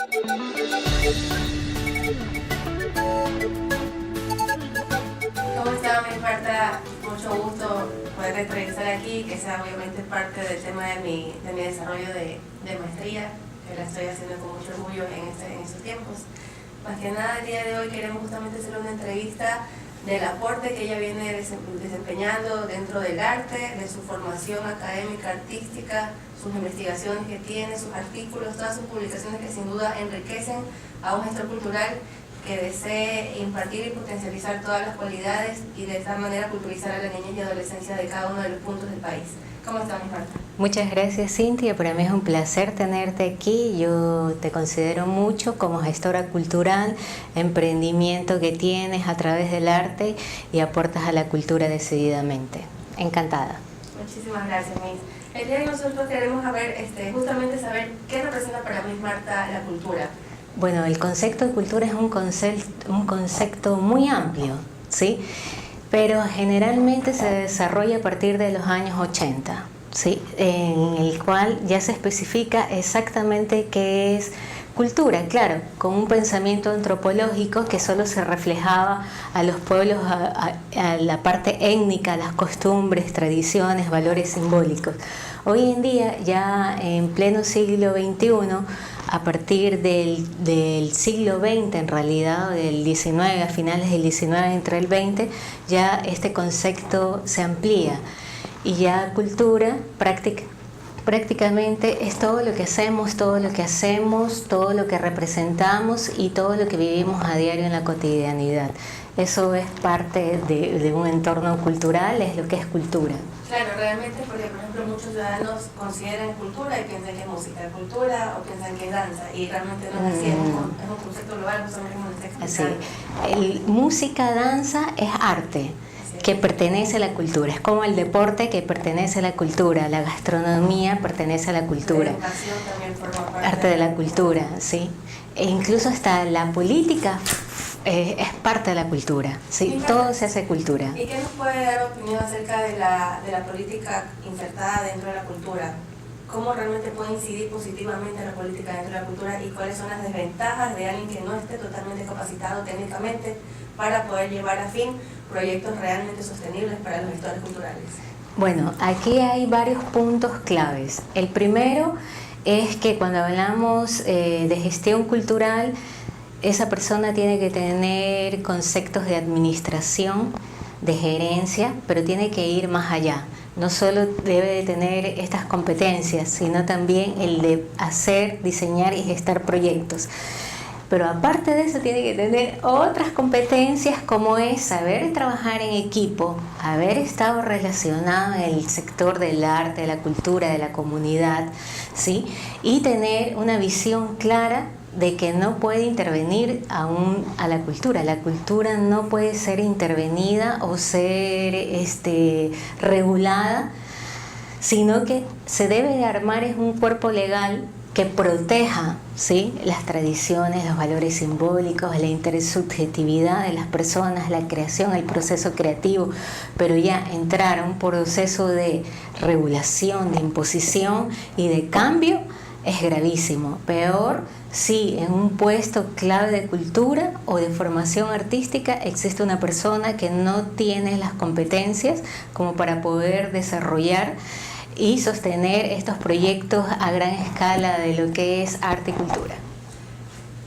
¿Cómo está, Miss Marta? Mucho gusto poder entrevistar aquí, que sea obviamente parte del tema de mi desarrollo de maestría, que la estoy haciendo con mucho orgullo en estos tiempos. Más que nada, el día de hoy queremos justamente hacer una entrevista del aporte que ella viene desempeñando dentro del arte, de su formación académica, artística, sus investigaciones que tiene, sus artículos, todas sus publicaciones que sin duda enriquecen a un gestor cultural que desee impartir y potencializar todas las cualidades y de esta manera culturizar a la niñez y adolescencia de cada uno de los puntos del país. ¿Cómo estás, Miss Marta? Muchas gracias, Cintia. Para mí es un placer tenerte aquí. Yo te considero mucho como gestora cultural, emprendimiento que tienes a través del arte y aportas a la cultura decididamente. Encantada. Muchísimas gracias, Miss. El día de hoy nosotros queremos justamente saber qué representa para Miss Marta la cultura. Bueno, el concepto de cultura es un concepto muy amplio, ¿sí? Pero generalmente se desarrolla a partir de los años 80, ¿sí? En el cual ya se especifica exactamente qué es cultura, claro, con un pensamiento antropológico que solo se reflejaba a los pueblos, a la parte étnica, las costumbres, tradiciones, valores simbólicos. Hoy en día, ya en pleno siglo XXI, a partir del siglo XX, en realidad, del XIX, a finales del XIX, entre el XX, ya este concepto se amplía y ya cultura prácticamente es todo lo que hacemos, todo lo que representamos y todo lo que vivimos a diario en la cotidianidad. Eso es parte de un entorno cultural, es lo que es cultura. Claro, realmente, porque por ejemplo muchos ciudadanos consideran cultura y piensan que es música, cultura o piensan que es danza, y realmente no es así, es un concepto global, justamente como lo está explicando. Música, danza es arte que pertenece a la cultura, es como el deporte que pertenece a la cultura, la gastronomía pertenece a la cultura, La educación también forma parte arte de la cultura, ¿sí? E incluso hasta la política es parte de la cultura, ¿sí? Todo se hace cultura. ¿Y qué nos puede dar opinión acerca de la política insertada dentro de la cultura? ¿Cómo realmente puede incidir positivamente la política dentro de la cultura y cuáles son las desventajas de alguien que no esté totalmente capacitado técnicamente para poder llevar a fin proyectos realmente sostenibles para los gestores culturales? Bueno, aquí hay varios puntos claves. El primero es que cuando hablamos de gestión cultural, esa persona tiene que tener conceptos de administración, de gerencia, pero tiene que ir más allá. No solo debe de tener estas competencias, sino también el de hacer, diseñar y gestar proyectos. Pero aparte de eso tiene que tener otras competencias como es saber trabajar en equipo, haber estado relacionado en el sector del arte, de la cultura, de la comunidad, ¿sí? Y tener una visión clara de que no puede intervenir a la cultura. La cultura no puede ser intervenida o ser regulada, sino que se debe de armar un cuerpo legal que proteja, ¿sí?, las tradiciones, los valores simbólicos, la intersubjetividad de las personas, la creación, el proceso creativo, pero ya entrar a un proceso de regulación, de imposición y de cambio es gravísimo. Peor si en un puesto clave de cultura o de formación artística existe una persona que no tiene las competencias como para poder desarrollar y sostener estos proyectos a gran escala de lo que es arte y cultura.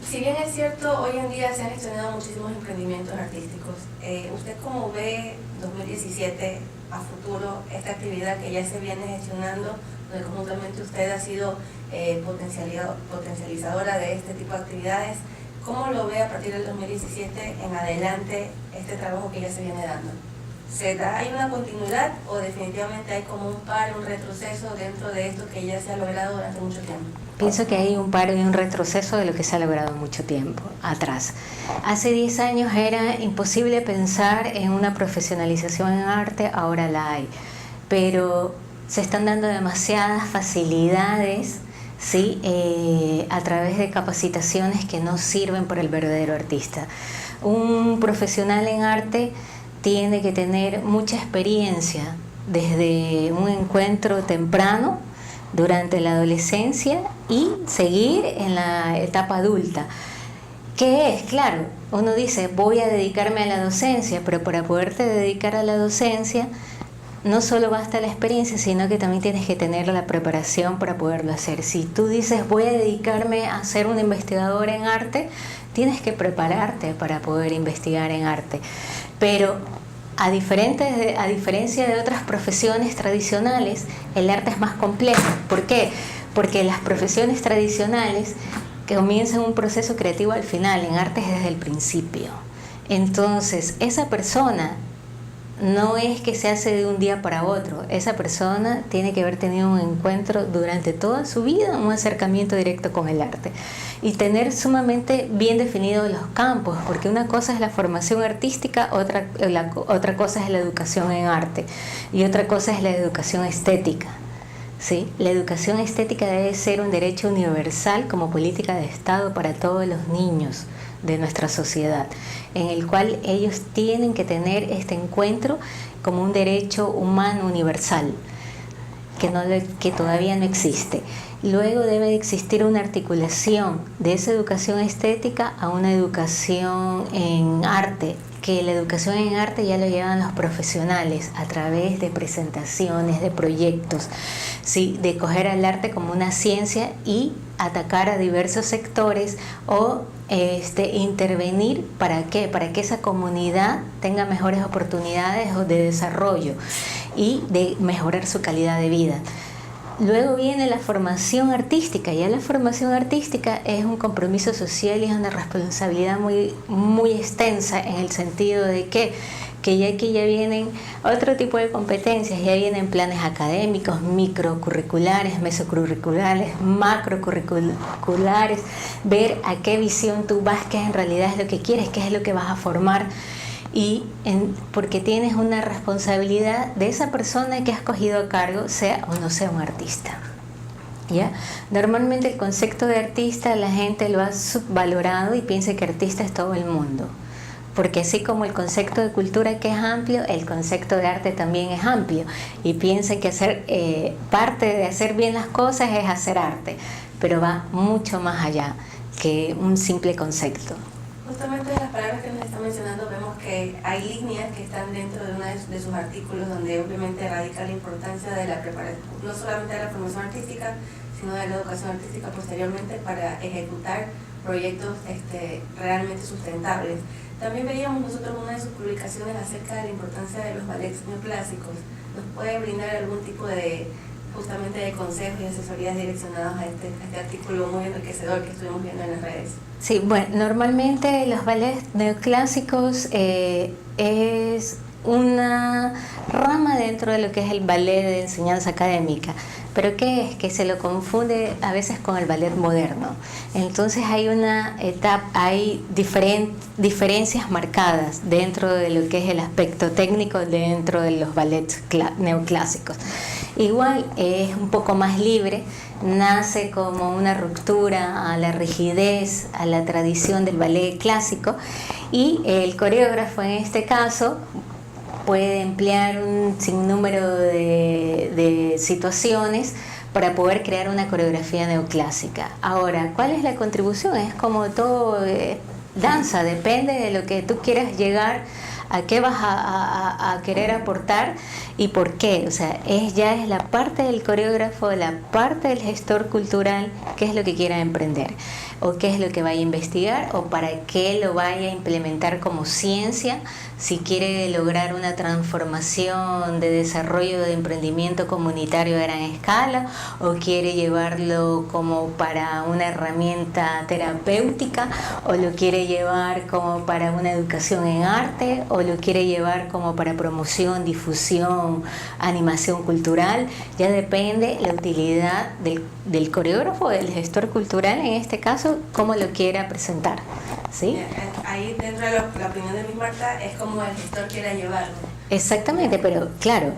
Si bien es cierto, hoy en día se han gestionado muchísimos emprendimientos artísticos. ¿Usted cómo ve 2017 a futuro esta actividad que ya se viene gestionando, donde conjuntamente usted ha sido potencializadora de este tipo de actividades? ¿Cómo lo ve a partir del 2017 en adelante este trabajo que ya se viene dando? ¿Hay una continuidad o definitivamente hay como un paro, un retroceso dentro de esto que ya se ha logrado durante mucho tiempo? Pienso que hay un paro y un retroceso de lo que se ha logrado mucho tiempo atrás. Hace 10 años era imposible pensar en una profesionalización en arte, ahora la hay. Pero se están dando demasiadas facilidades, ¿sí?, a través de capacitaciones que no sirven para el verdadero artista. Un profesional en arte tiene que tener mucha experiencia desde un encuentro temprano durante la adolescencia y seguir en la etapa adulta. ¿Qué es? Claro, uno dice, voy a dedicarme a la docencia, pero para poderte dedicar a la docencia, no solo basta la experiencia, sino que también tienes que tener la preparación para poderlo hacer. Si tú dices, voy a dedicarme a ser una investigadora en arte, tienes que prepararte para poder investigar en arte. Pero a diferencia de otras profesiones tradicionales, el arte es más complejo. ¿Por qué? Porque las profesiones tradicionales comienzan un proceso creativo al final, en arte es desde el principio. Entonces, esa persona no es que se hace de un día para otro. Esa persona tiene que haber tenido un encuentro durante toda su vida, un acercamiento directo con el arte. Y tener sumamente bien definidos los campos, porque una cosa es la formación artística, otra cosa es la educación en arte y otra cosa es la educación estética. ¿Sí? La educación estética debe ser un derecho universal como política de Estado para todos los niños de nuestra sociedad, en el cual ellos tienen que tener este encuentro como un derecho humano universal, que todavía no existe. Luego debe existir una articulación de esa educación estética a una educación en arte, que la educación en arte ya lo llevan los profesionales a través de presentaciones, de proyectos, ¿sí? De coger al arte como una ciencia y atacar a diversos sectores o intervenir. ¿Para qué? Para que esa comunidad tenga mejores oportunidades de desarrollo y de mejorar su calidad de vida. Luego viene la formación artística. Ya la formación artística es un compromiso social y es una responsabilidad muy extensa, en el sentido de que ya vienen otro tipo de competencias, ya vienen planes académicos, microcurriculares, mesocurriculares, macrocurriculares, ver a qué visión tú vas, qué en realidad es lo que quieres, qué es lo que vas a formar. Porque tienes una responsabilidad de esa persona que has cogido a cargo, sea o no sea un artista. ¿Ya? Normalmente el concepto de artista la gente lo ha subvalorado y piensa que artista es todo el mundo, porque así como el concepto de cultura, que es amplio, el concepto de arte también es amplio, y piensa que parte de hacer bien las cosas es hacer arte, pero va mucho más allá que un simple concepto. Justamente en las palabras que nos está mencionando vemos que hay líneas que están dentro de uno de sus artículos, donde obviamente radica la importancia de la preparación, no solamente de la formación artística, sino de la educación artística posteriormente para ejecutar proyectos realmente sustentables. También veíamos nosotros una de sus publicaciones acerca de la importancia de los ballets neoclásicos. ¿Nos puede brindar algún tipo de justamente de consejos y asesorías direccionados a este artículo muy enriquecedor que estuvimos viendo en las redes? Sí, bueno, normalmente los ballets neoclásicos es una rama dentro de lo que es el ballet de enseñanza académica. ¿Pero qué es? Que se lo confunde a veces con el ballet moderno. Entonces hay diferencias marcadas dentro de lo que es el aspecto técnico dentro de los ballets neoclásicos. Igual es un poco más libre, nace como una ruptura a la rigidez, a la tradición del ballet clásico, y el coreógrafo en este caso puede emplear un sinnúmero de situaciones para poder crear una coreografía neoclásica. Ahora, ¿cuál es la contribución? Es como todo danza, depende de lo que tú quieras llegar, a qué vas a querer aportar y por qué. O sea, ya es la parte del coreógrafo, la parte del gestor cultural, qué es lo que quiera emprender, o qué es lo que vaya a investigar, o para qué lo vaya a implementar como ciencia, si quiere lograr una transformación de desarrollo de emprendimiento comunitario a gran escala, o quiere llevarlo como para una herramienta terapéutica, o lo quiere llevar como para una educación en arte, o lo quiere llevar como para promoción, difusión, animación cultural. Ya depende la utilidad del coreógrafo, del gestor cultural, en este caso, cómo lo quiera presentar, ¿sí? Ahí dentro de la opinión de mi Marta es como el gestor quiera llevarlo. Exactamente, pero claro,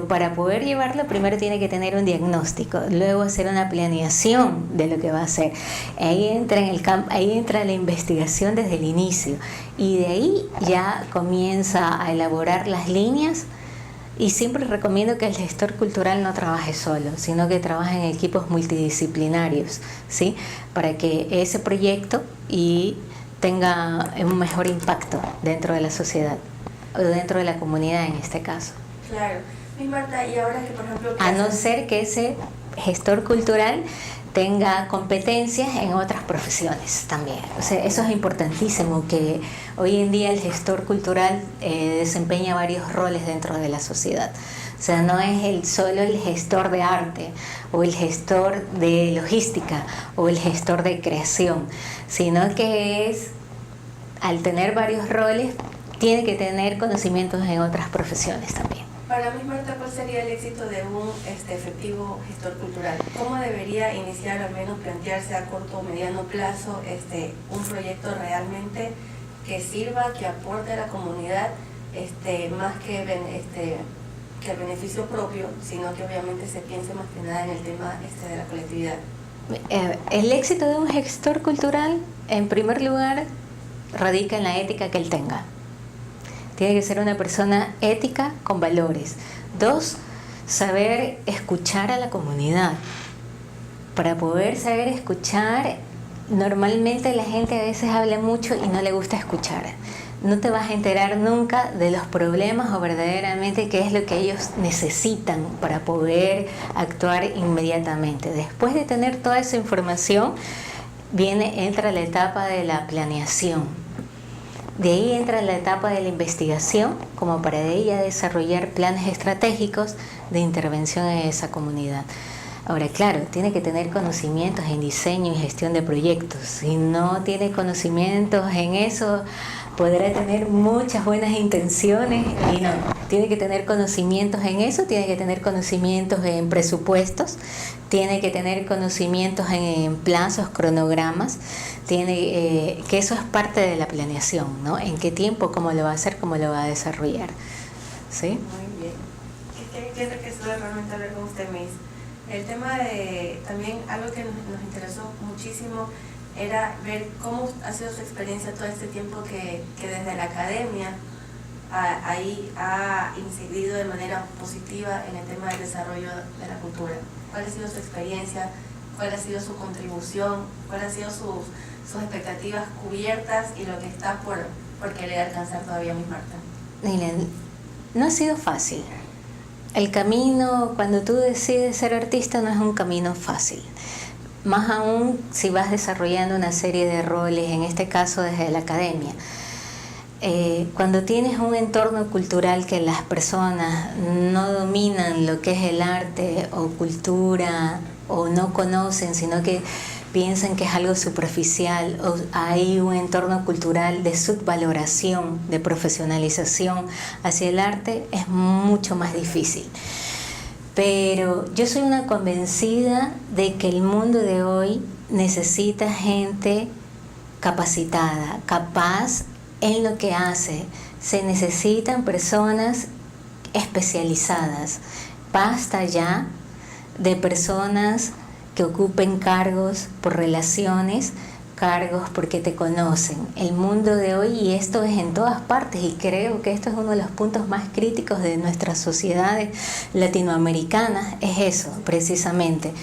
para poder llevarlo primero tiene que tener un diagnóstico, luego hacer una planeación de lo que va a hacer. Ahí entra la investigación desde el inicio, y de ahí ya comienza a elaborar las líneas Y siempre recomiendo que el gestor cultural no trabaje solo, sino que trabaje en equipos multidisciplinarios, ¿sí? Para que ese proyecto tenga un mejor impacto dentro de la sociedad, o dentro de la comunidad en este caso. Claro. Y Marta, y ahora que por ejemplo... A no ser que ese gestor cultural tenga competencias en otras profesiones también. O sea, eso es importantísimo, que hoy en día el gestor cultural desempeña varios roles dentro de la sociedad. O sea, no es solo el gestor de arte o el gestor de logística o el gestor de creación, sino que al tener varios roles, tiene que tener conocimientos en otras profesiones también. Para mí, Marta, ¿cuál sería el éxito de un efectivo gestor cultural? ¿Cómo debería iniciar, al menos plantearse a corto o mediano plazo, un proyecto realmente que sirva, que aporte a la comunidad, más que el beneficio propio, sino que obviamente se piense más que nada en el tema de la colectividad? El éxito de un gestor cultural, en primer lugar, radica en la ética que él tenga. Tiene que ser una persona ética con valores. 2, saber escuchar a la comunidad. Para poder saber escuchar, normalmente la gente a veces habla mucho y no le gusta escuchar. No te vas a enterar nunca de los problemas o verdaderamente qué es lo que ellos necesitan para poder actuar inmediatamente. Después de tener toda esa información, entra la etapa de la planeación. De ahí entra la etapa de la investigación, como para de ella desarrollar planes estratégicos de intervención en esa comunidad. Ahora, claro, tiene que tener conocimientos en diseño y gestión de proyectos. Si no tiene conocimientos en eso, podrá tener muchas buenas intenciones y no. Tiene que tener conocimientos en eso, tiene que tener conocimientos en presupuestos, tiene que tener conocimientos en plazos, cronogramas, que eso es parte de la planeación, ¿no? En qué tiempo, cómo lo va a hacer, cómo lo va a desarrollar. ¿Sí? Muy bien. ¿Qué es lo que estuve realmente hablar con usted, Miss? El tema de, también algo que nos interesó muchísimo era ver cómo ha sido su experiencia todo este tiempo que desde la academia ahí ha incidido de manera positiva en el tema del desarrollo de la cultura. ¿Cuál ha sido su experiencia? ¿Cuál ha sido su contribución? ¿Cuáles han sido sus expectativas cubiertas y lo que está por querer alcanzar todavía, Miss Marta? Miren, no ha sido fácil. El camino, cuando tú decides ser artista, no es un camino fácil. Más aún si vas desarrollando una serie de roles, en este caso desde la academia. Cuando tienes un entorno cultural que las personas no dominan lo que es el arte o cultura o no conocen, sino que piensan que es algo superficial, o hay un entorno cultural de subvaloración, de profesionalización hacia el arte, es mucho más difícil. Pero yo soy una convencida de que el mundo de hoy necesita gente capacitada, capaz en lo que hace. Se necesitan personas especializadas. Basta ya de personas que ocupen cargos por relaciones, cargos porque te conocen. El mundo de hoy, y esto es en todas partes, y creo que esto es uno de los puntos más críticos de nuestras sociedades latinoamericanas, es eso, precisamente.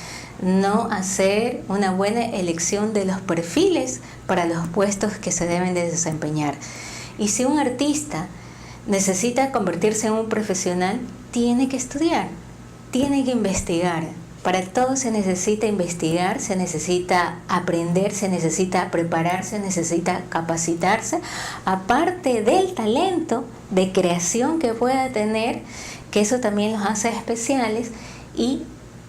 No hacer una buena elección de los perfiles para los puestos que se deben de desempeñar. Y si un artista necesita convertirse en un profesional, tiene que estudiar, tiene que investigar. Para todo se necesita investigar, se necesita aprender, se necesita prepararse, se necesita capacitarse, aparte del talento de creación que pueda tener, que eso también los hace especiales. Y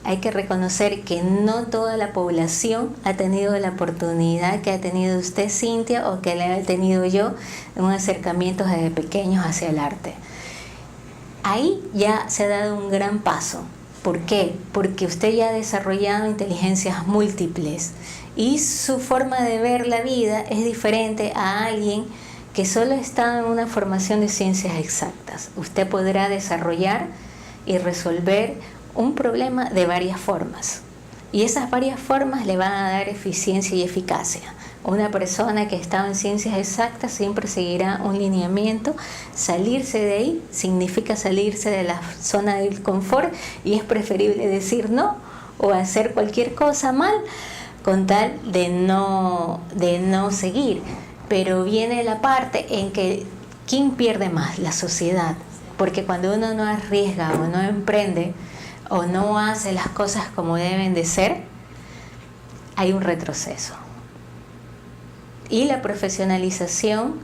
hay que reconocer que no toda la población ha tenido la oportunidad que ha tenido usted, Cintia, o que le he tenido yo, en un acercamiento desde pequeños hacia el arte. Ahí ya se ha dado un gran paso. ¿Por qué? Porque usted ya ha desarrollado inteligencias múltiples y su forma de ver la vida es diferente a alguien que solo está en una formación de ciencias exactas. Usted podrá desarrollar y resolver un problema de varias formas. Y esas varias formas le van a dar eficiencia y eficacia. Una persona que está en ciencias exactas siempre seguirá un lineamiento. Salirse de ahí significa salirse de la zona del confort, y es preferible decir no o hacer cualquier cosa mal con tal de no seguir. Pero viene la parte en que ¿quién pierde más? La sociedad. Porque cuando uno no arriesga o no emprende o no hace las cosas como deben de ser, hay un retroceso. Y la profesionalización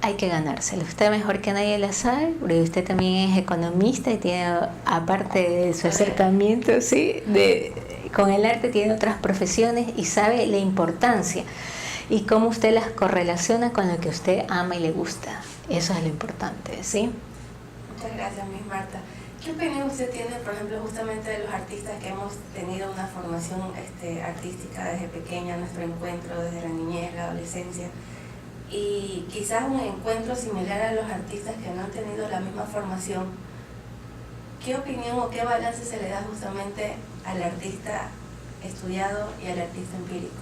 hay que ganársela. Usted mejor que nadie la sabe, porque usted también es economista y tiene, aparte de su acercamiento, ¿sí?, con el arte, tiene otras profesiones y sabe la importancia y cómo usted las correlaciona con lo que usted ama y le gusta. Eso es lo importante, ¿sí? Muchas gracias, Miss Marta. ¿Qué opinión usted tiene, por ejemplo, justamente de los artistas que hemos tenido una formación artística desde pequeña, nuestro encuentro desde la niñez, la adolescencia, y quizás un encuentro similar a los artistas que no han tenido la misma formación? ¿Qué opinión o qué balance se le da justamente al artista estudiado y al artista empírico?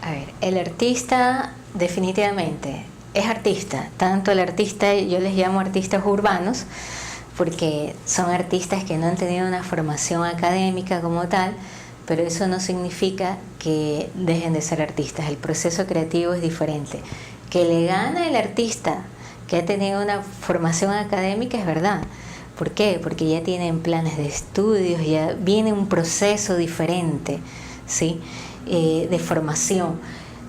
A ver, el artista definitivamente es artista, tanto el artista, yo les llamo artistas urbanos, porque son artistas que no han tenido una formación académica como tal, pero eso no significa que dejen de ser artistas. El proceso creativo es diferente. Que le gana el artista que ha tenido una formación académica es verdad. ¿Por qué? Porque ya tienen planes de estudios, ya viene un proceso diferente, ¿sí?, de formación.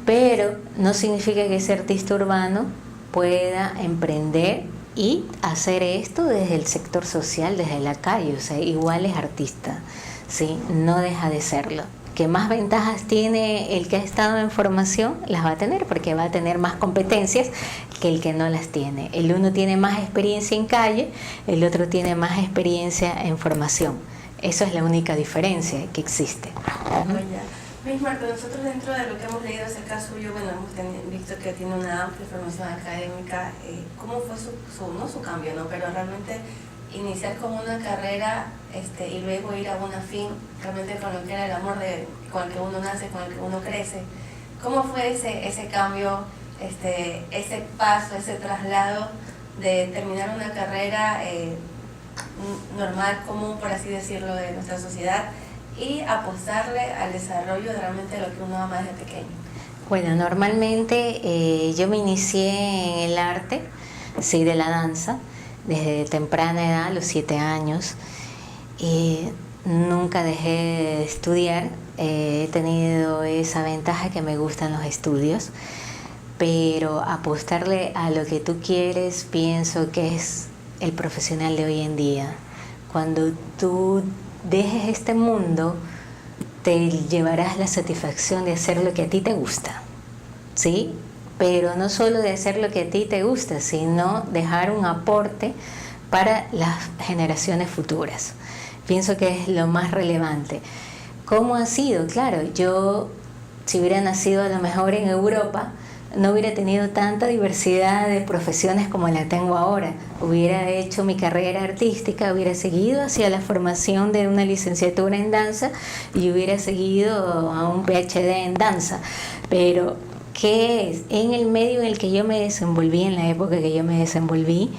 Pero no significa que ese artista urbano pueda emprender y hacer esto desde el sector social, desde la calle. O sea, igual es artista, ¿sí? No deja de serlo. Que más ventajas tiene el que ha estado en formación, las va a tener, porque va a tener más competencias que el que no las tiene. El uno tiene más experiencia en calle, el otro tiene más experiencia en formación. Eso es la única diferencia que existe. Miss Marta, nosotros dentro de lo que hemos leído acerca suyo, bueno, hemos visto que tiene una amplia formación académica. ¿Cómo fue no su cambio, ¿no?, pero realmente iniciar con una carrera y luego ir a una fin, realmente con lo que era el amor con el que uno nace, con el que uno crece? ¿Cómo fue ese cambio, ese paso, ese traslado de terminar una carrera normal, común, por así decirlo, de nuestra sociedad, y apostarle al desarrollo de realmente lo que uno ama desde pequeño? Bueno, normalmente yo me inicié en el arte, sí, de la danza, desde temprana edad, a los 7 años. Nunca dejé de estudiar, he tenido esa ventaja que me gustan los estudios, pero apostarle a lo que tú quieres, pienso que es el profesional de hoy en día. Cuando tú dejes este mundo, te llevarás la satisfacción de hacer lo que a ti te gusta, ¿sí? Pero no solo de hacer lo que a ti te gusta, sino dejar un aporte para las generaciones futuras. Pienso que es lo más relevante. ¿Cómo ha sido? Claro, yo, si hubiera nacido a lo mejor en Europa, no hubiera tenido tanta diversidad de profesiones como la tengo ahora. Hubiera hecho mi carrera artística, hubiera seguido hacia la formación de una licenciatura en danza y hubiera seguido a un PhD en danza. Pero, ¿qué es? En el medio en el que yo me desenvolví, en la época que yo me desenvolví,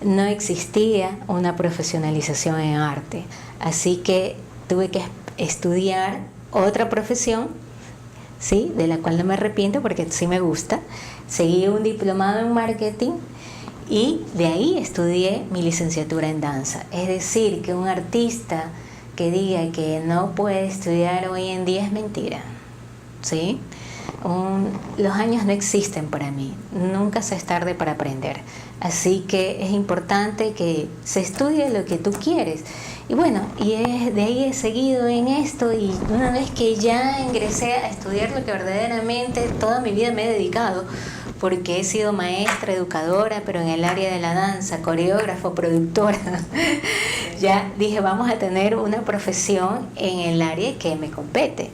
no existía una profesionalización en arte. Así que tuve que estudiar otra profesión, ¿sí?, de la cual no me arrepiento porque sí me gusta. Seguí un diplomado en marketing y de ahí estudié mi licenciatura en danza. Es decir, que un artista que diga que no puede estudiar hoy en día es mentira, ¿sí? Los años no existen para mí, nunca se es tarde para aprender. Así que es importante que se estudie lo que tú quieres. Y bueno, de ahí he seguido en esto, y una vez que ya ingresé a estudiar lo que verdaderamente toda mi vida me he dedicado, porque he sido maestra, educadora, pero en el área de la danza, coreógrafo, productora, ya dije, vamos a tener una profesión en el área que me compete.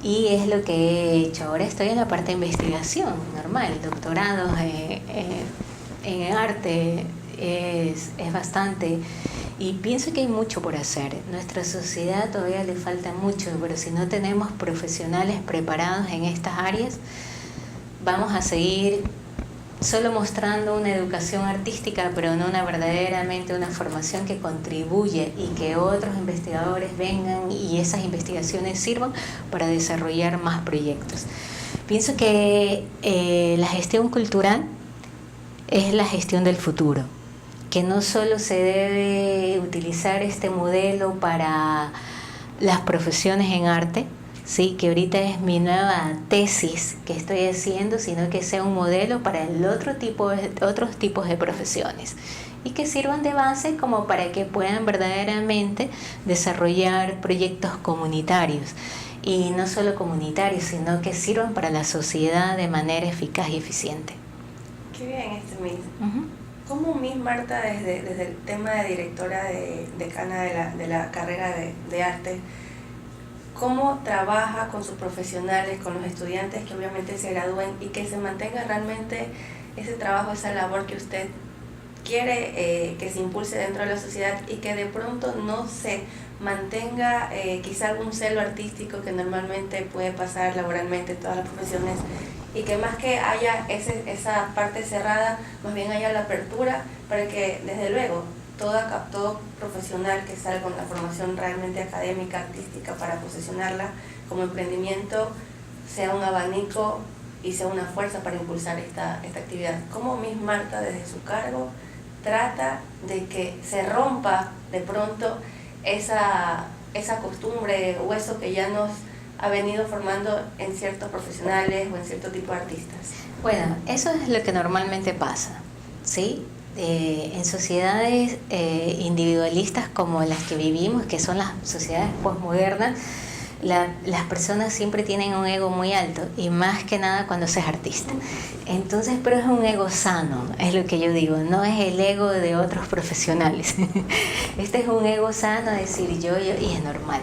Y es lo que he hecho. Ahora estoy en la parte de investigación normal, doctorados en arte es bastante. Y pienso que hay mucho por hacer. Nuestra sociedad todavía le falta mucho, pero si no tenemos profesionales preparados en estas áreas, vamos a seguir solo mostrando una educación artística, pero no verdaderamente una formación que contribuye y que otros investigadores vengan y esas investigaciones sirvan para desarrollar más proyectos. Pienso que la gestión cultural es la gestión del futuro, que no solo se debe utilizar este modelo para las profesiones en arte, sí, que ahorita es mi nueva tesis que estoy haciendo, sino que sea un modelo para otros tipos de profesiones y que sirvan de base como para que puedan verdaderamente desarrollar proyectos comunitarios, y no solo comunitarios, sino que sirvan para la sociedad de manera eficaz y eficiente. Qué bien, Miss. ¿Cómo Miss Marta, desde el tema de directora decana de la carrera de arte, cómo trabaja con sus profesionales, con los estudiantes que obviamente se gradúen y que se mantenga realmente ese trabajo, esa labor que usted quiere que se impulse dentro de la sociedad y que de pronto no se mantenga quizá algún celo artístico que normalmente puede pasar laboralmente en todas las profesiones, y que más que haya esa parte cerrada, más bien haya la apertura para que desde luego todo profesional que salga con la formación realmente académica, artística, para posesionarla como emprendimiento, sea un abanico y sea una fuerza para impulsar esta actividad? ¿Cómo Miss Marta desde su cargo trata de que se rompa de pronto esa costumbre o eso que ya nos ha venido formando en ciertos profesionales o en cierto tipo de artistas? Bueno, eso es lo que normalmente pasa, ¿sí? En sociedades individualistas como las que vivimos, que son las sociedades posmodernas, las personas siempre tienen un ego muy alto, y más que nada cuando se es artista. Entonces, pero es un ego sano, es lo que yo digo, no es el ego de otros profesionales. Este es un ego sano, decir yo, y es normal.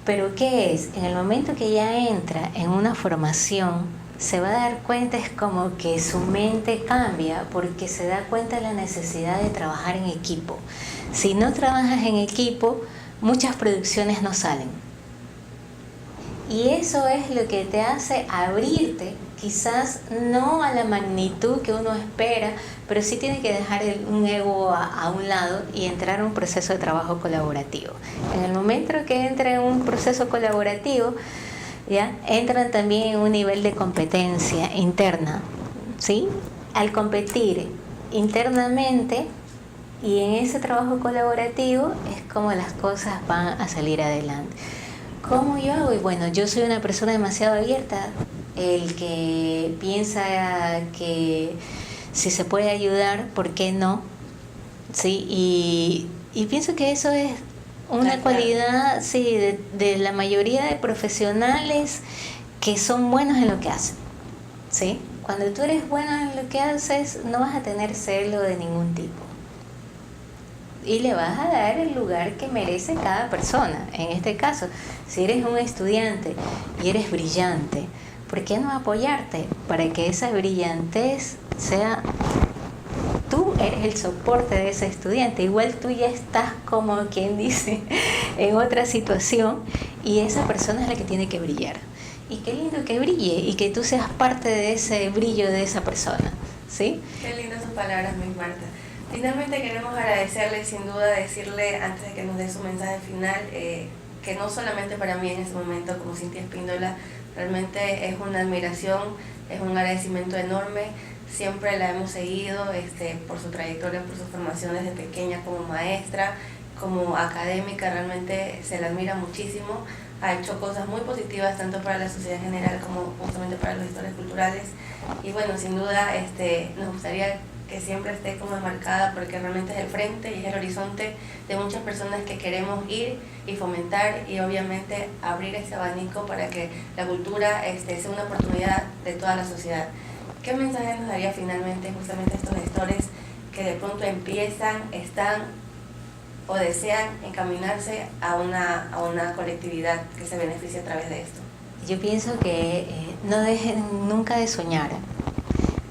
Pero ¿qué es? En el momento que ya entra en una formación, se va a dar cuenta, es como que su mente cambia, porque se da cuenta de la necesidad de trabajar en equipo. Si no trabajas en equipo, muchas producciones no salen. Y eso es lo que te hace abrirte, quizás no a la magnitud que uno espera, pero sí tiene que dejar un ego a un lado y entrar en un proceso de trabajo colaborativo. En el momento que entra en un proceso colaborativo, ¿ya? Entran también en un nivel de competencia interna, ¿sí? Al competir internamente y en ese trabajo colaborativo es como las cosas van a salir adelante. ¿Cómo yo hago? Y bueno, yo soy una persona demasiado abierta, el que piensa que si se puede ayudar, ¿por qué no? ¿Sí? Y pienso que eso es una cualidad, sí, de la mayoría de profesionales que son buenos en lo que hacen, ¿sí? Cuando tú eres bueno en lo que haces, no vas a tener celo de ningún tipo. Y le vas a dar el lugar que merece cada persona. En este caso, si eres un estudiante y eres brillante, ¿por qué no apoyarte para que esa brillantez sea... Tú eres el soporte de ese estudiante, igual tú ya estás, como quien dice, en otra situación, y esa persona es la que tiene que brillar. Y qué lindo que brille y que tú seas parte de ese brillo de esa persona, ¿sí? Qué lindas sus palabras, Miss Marta. Finalmente queremos agradecerle, sin duda, decirle antes de que nos dé su mensaje final, que no solamente para mí en este momento como Cintia Espíndola, realmente es una admiración, es un agradecimiento enorme. Siempre la hemos seguido por su trayectoria, por sus formaciones desde pequeña como maestra, como académica, realmente se la admira muchísimo. Ha hecho cosas muy positivas tanto para la sociedad en general como justamente para los gestores culturales. Y bueno, sin duda nos gustaría que siempre esté como enmarcada, porque realmente es el frente y es el horizonte de muchas personas que queremos ir y fomentar y obviamente abrir ese abanico para que la cultura sea una oportunidad de toda la sociedad. ¿Qué mensaje nos daría finalmente justamente a estos gestores que de pronto están o desean encaminarse a una colectividad que se beneficie a través de esto? Yo pienso que no dejen nunca de soñar.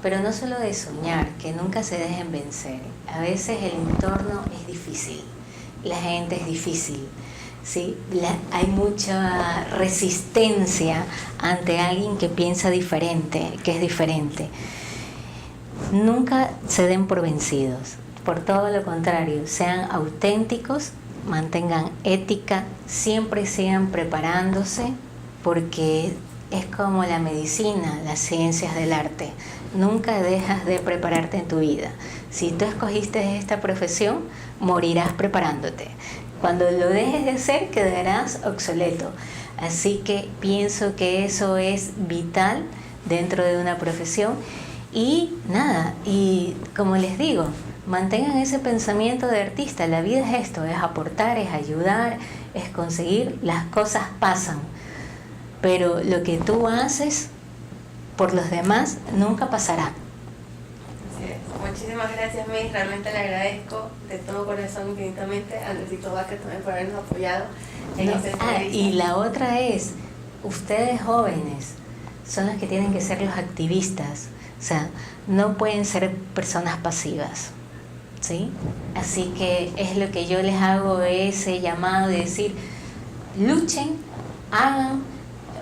pero no solo de soñar, que nunca se dejen vencer. A veces el entorno es difícil, la gente es difícil, ¿sí? Hay mucha resistencia ante alguien que piensa diferente, que es diferente. Nunca se den por vencidos, por todo lo contrario, sean auténticos, mantengan ética, siempre sigan preparándose, porque es como la medicina, las ciencias del arte. Nunca dejas de prepararte en tu vida. Si tú escogiste esta profesión, morirás preparándote. Cuando lo dejes de hacer, quedarás obsoleto. Así que pienso que eso es vital dentro de una profesión. Y nada, y como les digo, mantengan ese pensamiento de artista. La vida es esto, es aportar, es ayudar, es conseguir. Las cosas pasan, pero lo que tú haces por los demás nunca pasará. Así es. Muchísimas gracias, May. Realmente le agradezco de todo corazón infinitamente a Andresito Vázquez también por habernos apoyado en esta entrevista. Y la otra es, ustedes jóvenes son los que tienen que ser los activistas. O sea, no pueden ser personas pasivas, ¿sí? Así que es lo que yo les hago, ese llamado de decir, luchen, hagan,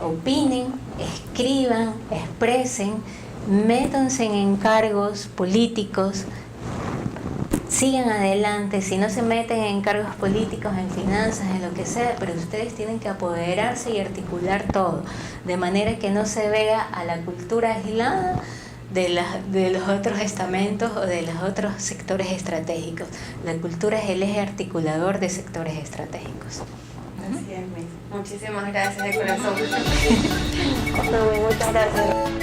opinen, escriban, expresen, métanse en encargos políticos, sigan adelante. Si no se meten en cargos políticos, en finanzas, en lo que sea, pero ustedes tienen que apoderarse y articular todo, de manera que no se vea a la cultura aislada de los otros estamentos o de los otros sectores estratégicos. La cultura es el eje articulador de sectores estratégicos. Así es, May. Muchísimas gracias de corazón. Muchas gracias.